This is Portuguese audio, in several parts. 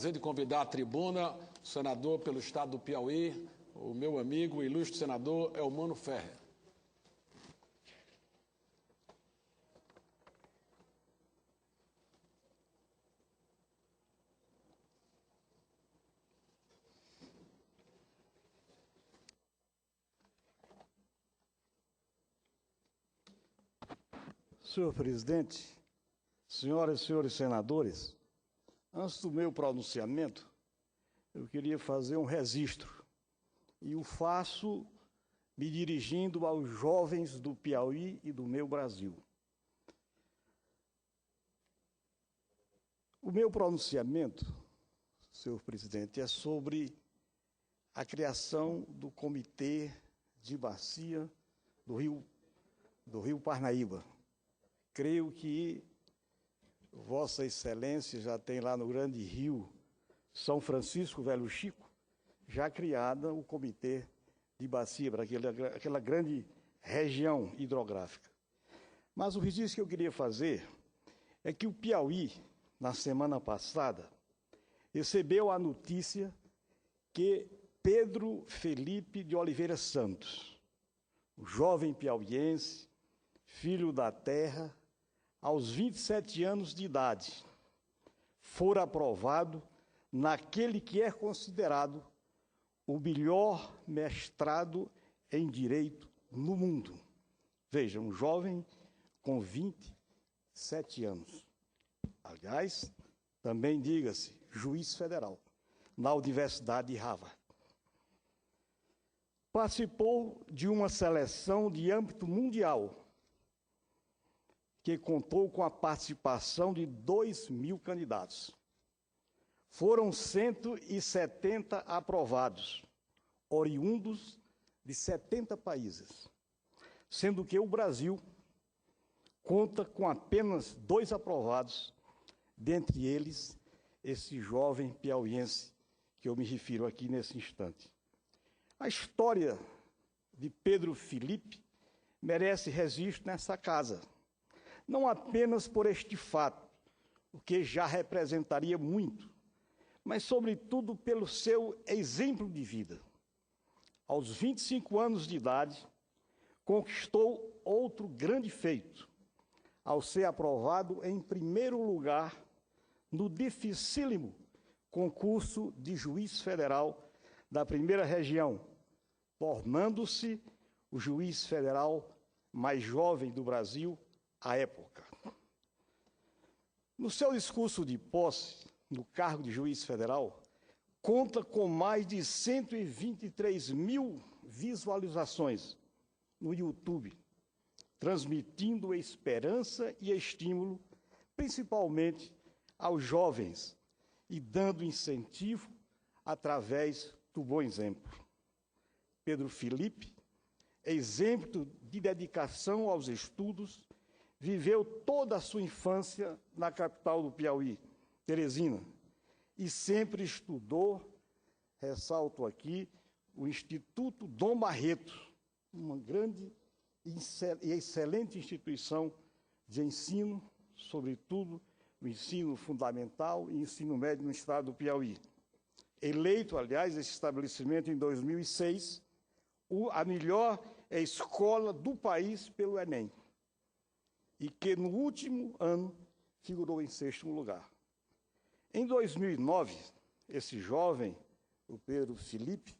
Prazer de convidar à tribuna o senador pelo estado do Piauí, o meu amigo, o ilustre senador Elmano Ferrer. Senhor presidente, senhoras e senhores senadores, antes do meu pronunciamento, eu queria fazer um registro, e o faço me dirigindo aos jovens do Piauí e do meu Brasil. O meu pronunciamento, senhor presidente, é sobre a criação do Comitê de Bacia do Rio Parnaíba. Creio que Vossa Excelência já tem lá no grande rio São Francisco Velho Chico, já criada o Comitê de Bacia, para aquela grande região hidrográfica. Mas o registro que eu queria fazer é que o Piauí, na semana passada, recebeu a notícia que Pedro Felipe de Oliveira Santos, o jovem piauiense, filho da terra, aos 27 anos de idade, fora aprovado naquele que é considerado o melhor mestrado em Direito no mundo. Veja, um jovem com 27 anos. Aliás, também diga-se, juiz federal, na Universidade de Harvard. Participou de uma seleção de âmbito mundial, que contou com a participação de 2.000 candidatos. Foram 170 aprovados, oriundos de 70 países, sendo que o Brasil conta com apenas 2 aprovados, dentre eles esse jovem piauiense que eu me refiro aqui nesse instante. A história de Pedro Felipe merece registro nessa casa, não apenas por este fato, o que já representaria muito, mas, sobretudo, pelo seu exemplo de vida. Aos 25 anos de idade, conquistou outro grande feito, ao ser aprovado em primeiro lugar no dificílimo concurso de juiz federal da primeira região, tornando-se o juiz federal mais jovem do Brasil à época. No seu discurso de posse, no cargo de juiz federal, conta com mais de 123.000 visualizações no YouTube, transmitindo esperança e estímulo, principalmente aos jovens, e dando incentivo através do bom exemplo. Pedro Felipe, exemplo de dedicação aos estudos, viveu toda a sua infância na capital do Piauí, Teresina, e sempre estudou, ressalto aqui, o Instituto Dom Barreto, uma grande e excelente instituição de ensino, sobretudo o ensino fundamental e ensino médio no estado do Piauí. Eleito, aliás, esse estabelecimento em 2006, a melhor escola do país pelo Enem, e que no último ano figurou em 6º lugar. Em 2009, esse jovem, o Pedro Felipe,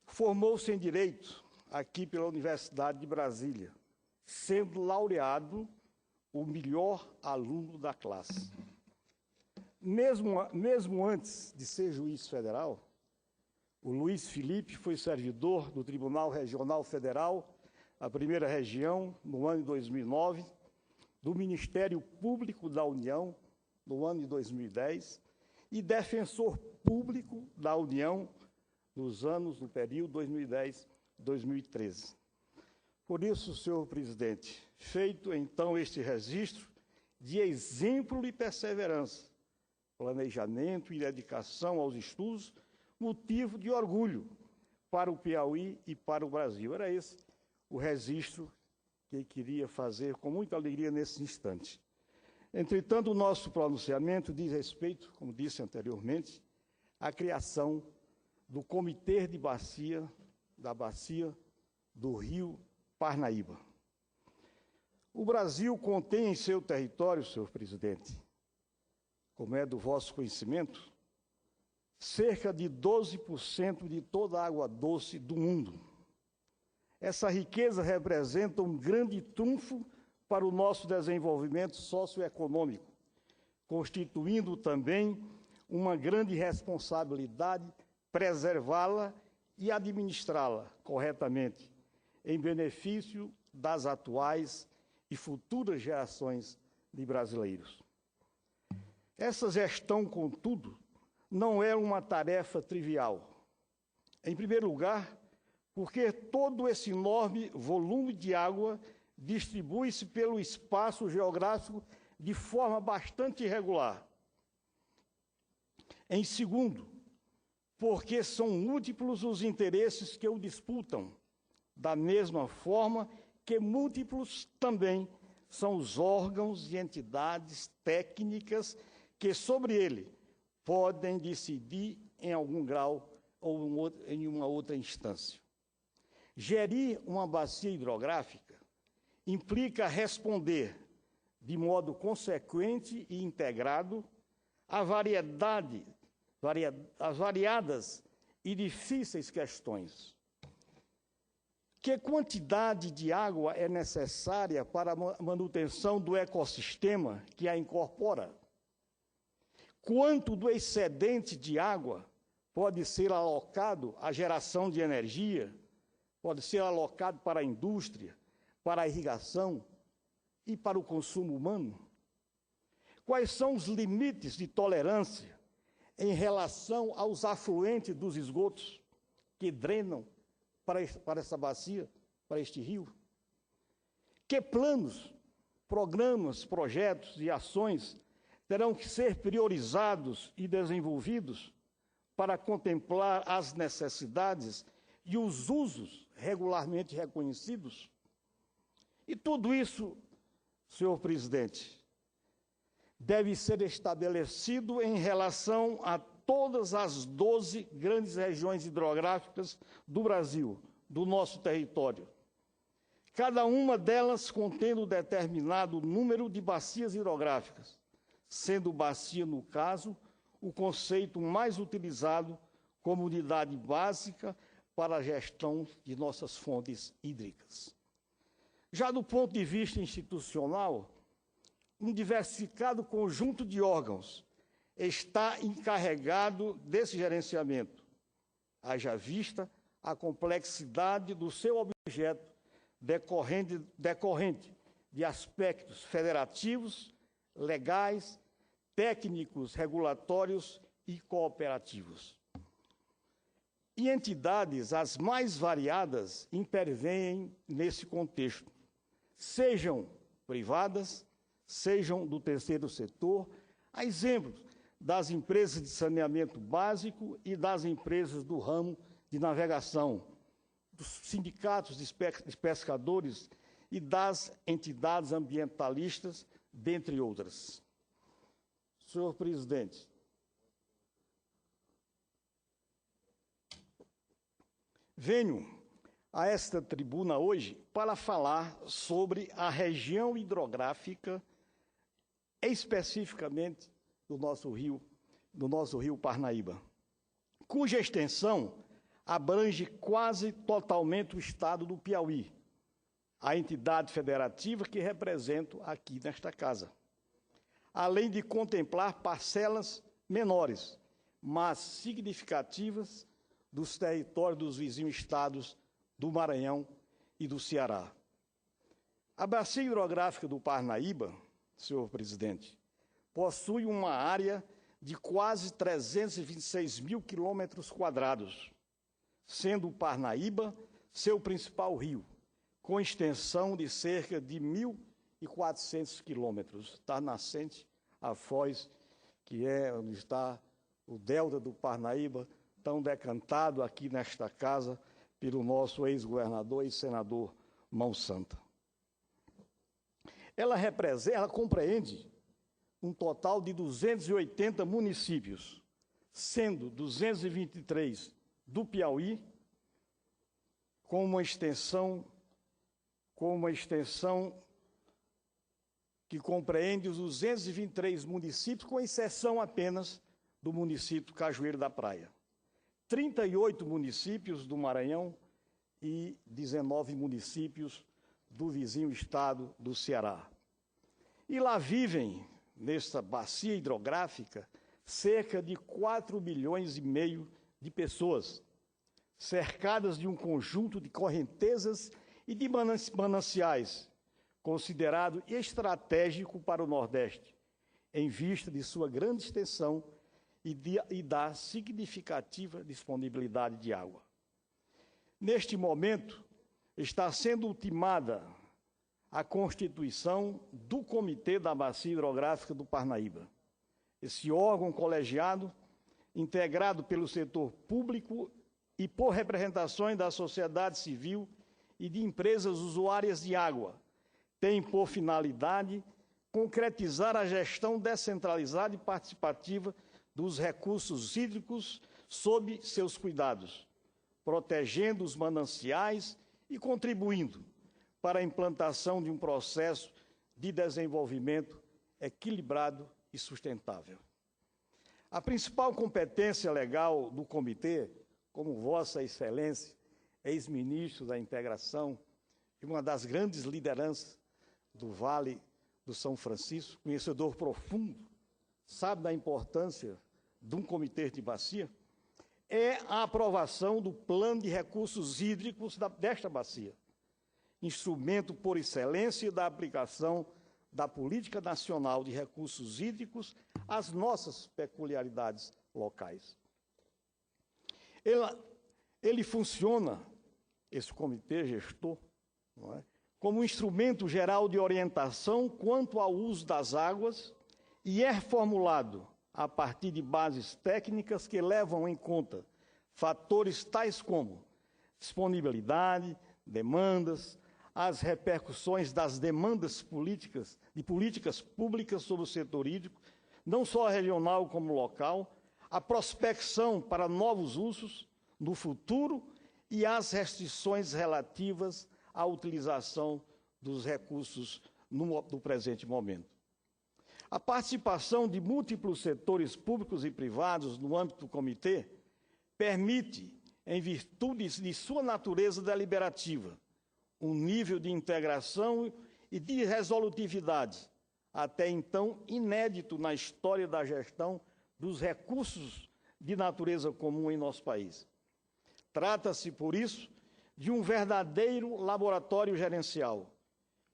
formou-se em Direito aqui pela Universidade de Brasília, sendo laureado o melhor aluno da classe. Mesmo antes de ser juiz federal, o Luiz Felipe foi servidor do Tribunal Regional Federal, a primeira região, no ano de 2009, do Ministério Público da União, no ano de 2010, e defensor público da União no período 2010-2013. Por isso, senhor presidente, feito então este registro de exemplo de perseverança, planejamento e dedicação aos estudos, motivo de orgulho para o Piauí e para o Brasil. Era esse o registro que queria fazer com muita alegria nesse instante. Entretanto, o nosso pronunciamento diz respeito, como disse anteriormente, à criação do Comitê de Bacia, da Bacia do Rio Parnaíba. O Brasil contém em seu território, senhor presidente, como é do vosso conhecimento, cerca de 12% de toda a água doce do mundo. Essa riqueza representa um grande trunfo para o nosso desenvolvimento socioeconômico, constituindo também uma grande responsabilidade preservá-la e administrá-la corretamente, em benefício das atuais e futuras gerações de brasileiros. Essa gestão, contudo, não é uma tarefa trivial. Em primeiro lugar, porque todo esse enorme volume de água distribui-se pelo espaço geográfico de forma bastante irregular. Em segundo, porque são múltiplos os interesses que o disputam, da mesma forma que múltiplos também são os órgãos e entidades técnicas que sobre ele podem decidir em algum grau ou em uma outra instância. Gerir uma bacia hidrográfica implica responder de modo consequente e integrado às variadas e difíceis questões. Que quantidade de água é necessária para a manutenção do ecossistema que a incorpora? Quanto do excedente de água pode ser alocado à geração de energia, pode ser alocado para a indústria, para a irrigação e para o consumo humano? Quais são os limites de tolerância em relação aos afluentes dos esgotos que drenam para essa bacia, para este rio? Que planos, programas, projetos e ações terão que ser priorizados e desenvolvidos para contemplar as necessidades e os usos regularmente reconhecidos? E tudo isso, senhor presidente, deve ser estabelecido em relação a todas as 12 grandes regiões hidrográficas do Brasil, do nosso território. Cada uma delas contendo determinado número de bacias hidrográficas, sendo bacia, no caso, o conceito mais utilizado como unidade básica para a gestão de nossas fontes hídricas. Já do ponto de vista institucional, um diversificado conjunto de órgãos está encarregado desse gerenciamento, haja vista a complexidade do seu objeto decorrente de aspectos federativos, legais, técnicos, regulatórios e cooperativos. E entidades as mais variadas intervêm nesse contexto, sejam privadas, sejam do terceiro setor, a exemplo das empresas de saneamento básico e das empresas do ramo de navegação, dos sindicatos de pescadores e das entidades ambientalistas, dentre outras. Senhor presidente, venho a esta tribuna hoje para falar sobre a região hidrográfica, especificamente do nosso rio Parnaíba, cuja extensão abrange quase totalmente o estado do Piauí, a entidade federativa que represento aqui nesta casa, além de contemplar parcelas menores, mas significativas, dos territórios dos vizinhos estados do Maranhão e do Ceará. A bacia hidrográfica do Parnaíba, senhor presidente, possui uma área de quase 326 mil quilômetros quadrados, sendo o Parnaíba seu principal rio, com extensão de cerca de 1.400 quilômetros, da nascente à foz, que é onde está o delta do Parnaíba, tão decantado aqui nesta casa pelo nosso ex-governador e senador Mão Santa. Ela compreende um total de 280 municípios, sendo 223 do Piauí, com uma extensão que compreende os 223 municípios, com exceção apenas do município Cajueiro da Praia. 38 municípios do Maranhão e 19 municípios do vizinho estado do Ceará. E lá vivem, nesta bacia hidrográfica, cerca de 4,5 milhões de pessoas, cercadas de um conjunto de correntezas e de mananciais, considerado estratégico para o Nordeste, em vista de sua grande extensão e da significativa disponibilidade de água. Neste momento, está sendo ultimada a constituição do Comitê da Bacia Hidrográfica do Parnaíba. Esse órgão colegiado, integrado pelo setor público e por representações da sociedade civil e de empresas usuárias de água, tem por finalidade concretizar a gestão descentralizada e participativa dos recursos hídricos sob seus cuidados, protegendo os mananciais e contribuindo para a implantação de um processo de desenvolvimento equilibrado e sustentável. A principal competência legal do comitê, como Vossa Excelência, ex-ministro da Integração e uma das grandes lideranças do Vale do São Francisco, conhecedor profundo, sabe da importância de um comitê de bacia, é a aprovação do Plano de Recursos Hídricos desta bacia, instrumento por excelência da aplicação da Política Nacional de Recursos Hídricos às nossas peculiaridades locais. Ele funciona, esse comitê gestor, não é, como um instrumento geral de orientação quanto ao uso das águas e é formulado a partir de bases técnicas que levam em conta fatores tais como disponibilidade, demandas, as repercussões das demandas políticas, de políticas públicas sobre o setor hídrico, não só regional como local, a prospecção para novos usos no futuro e as restrições relativas à utilização dos recursos no presente momento. A participação de múltiplos setores públicos e privados no âmbito do comitê permite, em virtude de sua natureza deliberativa, um nível de integração e de resolutividade, até então inédito na história da gestão dos recursos de natureza comum em nosso país. Trata-se, por isso, de um verdadeiro laboratório gerencial,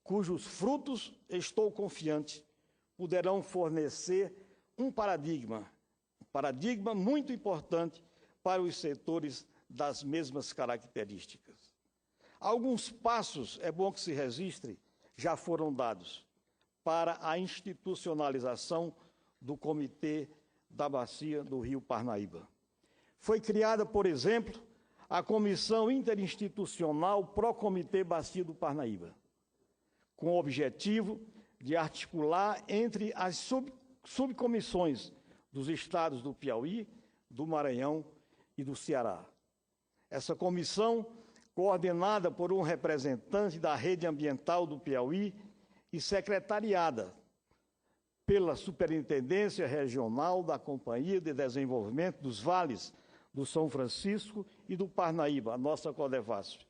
cujos frutos, estou confiante, poderão fornecer um paradigma muito importante para os setores das mesmas características. Alguns passos, é bom que se registre, já foram dados para a institucionalização do Comitê da Bacia do Rio Parnaíba. Foi criada, por exemplo, a Comissão Interinstitucional Pró-Comitê Bacia do Parnaíba, com o objetivo de articular entre as subcomissões dos estados do Piauí, do Maranhão e do Ceará. Essa comissão, coordenada por um representante da Rede Ambiental do Piauí e secretariada pela Superintendência Regional da Companhia de Desenvolvimento dos Vales do São Francisco e do Parnaíba, a nossa Codevasf.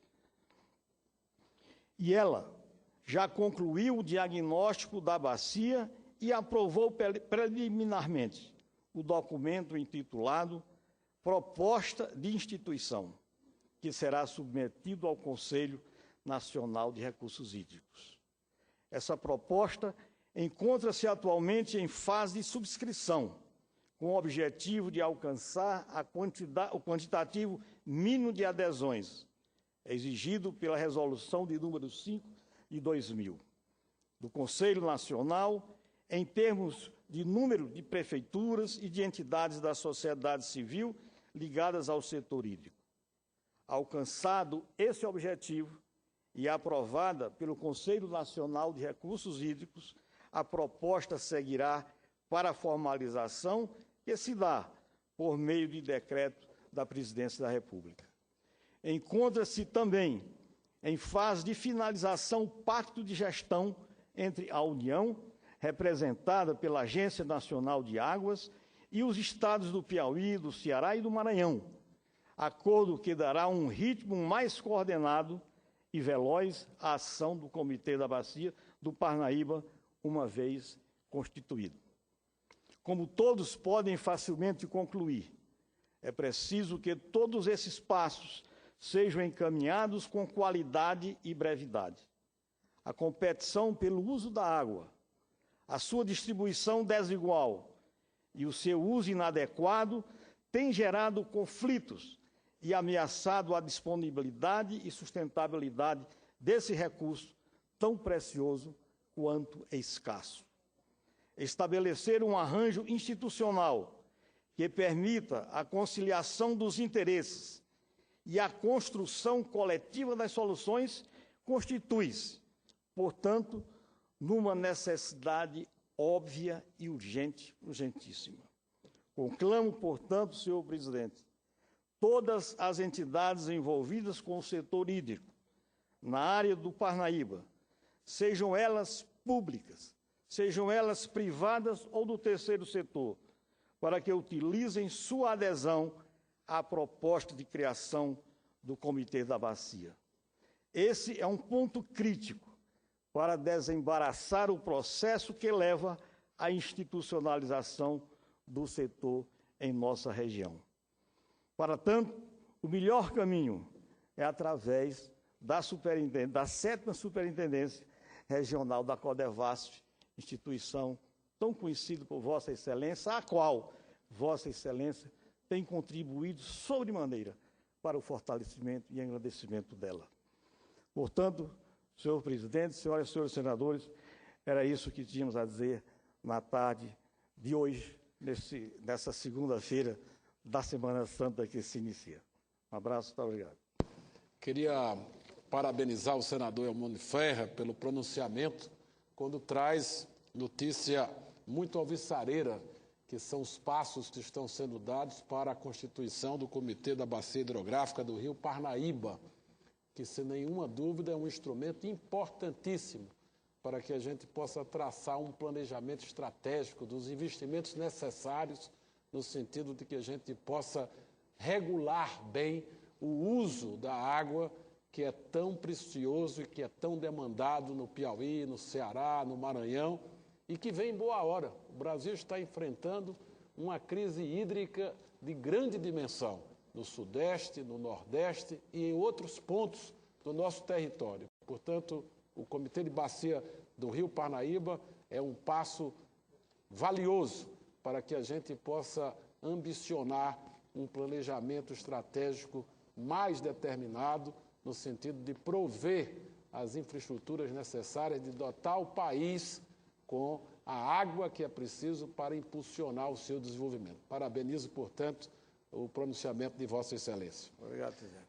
E ela já concluiu o diagnóstico da bacia e aprovou preliminarmente o documento intitulado Proposta de Instituição, que será submetido ao Conselho Nacional de Recursos Hídricos. Essa proposta encontra-se atualmente em fase de subscrição, com o objetivo de alcançar o quantitativo mínimo de adesões, exigido pela Resolução de número 5 de 2000, do Conselho Nacional, em termos de número de prefeituras e de entidades da sociedade civil ligadas ao setor hídrico. Alcançado esse objetivo e aprovada pelo Conselho Nacional de Recursos Hídricos, a proposta seguirá para a formalização que se dá por meio de decreto da Presidência da República. Encontra-se também em fase de finalização o Pacto de Gestão entre a União, representada pela Agência Nacional de Águas, e os estados do Piauí, do Ceará e do Maranhão, acordo que dará um ritmo mais coordenado e veloz à ação do Comitê da Bacia do Parnaíba, uma vez constituído. Como todos podem facilmente concluir, é preciso que todos esses passos sejam encaminhados com qualidade e brevidade. A competição pelo uso da água, a sua distribuição desigual e o seu uso inadequado têm gerado conflitos e ameaçado a disponibilidade e sustentabilidade desse recurso tão precioso quanto escasso. Estabelecer um arranjo institucional que permita a conciliação dos interesses e a construção coletiva das soluções constitui-se, portanto, numa necessidade óbvia e urgentíssima. Conclamo, portanto, senhor presidente, todas as entidades envolvidas com o setor hídrico na área do Parnaíba, sejam elas públicas, sejam elas privadas ou do terceiro setor, para que utilizem sua adesão à proposta de criação do Comitê da Bacia. Esse é um ponto crítico para desembaraçar o processo que leva à institucionalização do setor em nossa região. Para tanto, o melhor caminho é através da 7ª Superintendência Regional da Codevasf, instituição tão conhecida por Vossa Excelência, a qual Vossa Excelência tem contribuído sobremaneira para o fortalecimento e engrandecimento dela. Portanto, senhor presidente, senhoras e senhores senadores, era isso que tínhamos a dizer na tarde de hoje, nessa segunda-feira da Semana Santa que se inicia. Um abraço, muito obrigado. Queria parabenizar o senador Elmônio Ferreira pelo pronunciamento, quando traz notícia muito alvissareira, que são os passos que estão sendo dados para a constituição do Comitê da Bacia Hidrográfica do Rio Parnaíba, que, sem nenhuma dúvida, é um instrumento importantíssimo para que a gente possa traçar um planejamento estratégico dos investimentos necessários, no sentido de que a gente possa regular bem o uso da água, que é tão precioso e que é tão demandado no Piauí, no Ceará, no Maranhão, e que vem em boa hora. O Brasil está enfrentando uma crise hídrica de grande dimensão, no Sudeste, no Nordeste e em outros pontos do nosso território. Portanto, o Comitê de Bacia do Rio Parnaíba é um passo valioso para que a gente possa ambicionar um planejamento estratégico mais determinado, no sentido de prover as infraestruturas necessárias, de dotar o país com a água que é preciso para impulsionar o seu desenvolvimento. Parabenizo, portanto, o pronunciamento de Vossa Excelência. Obrigado, presidente.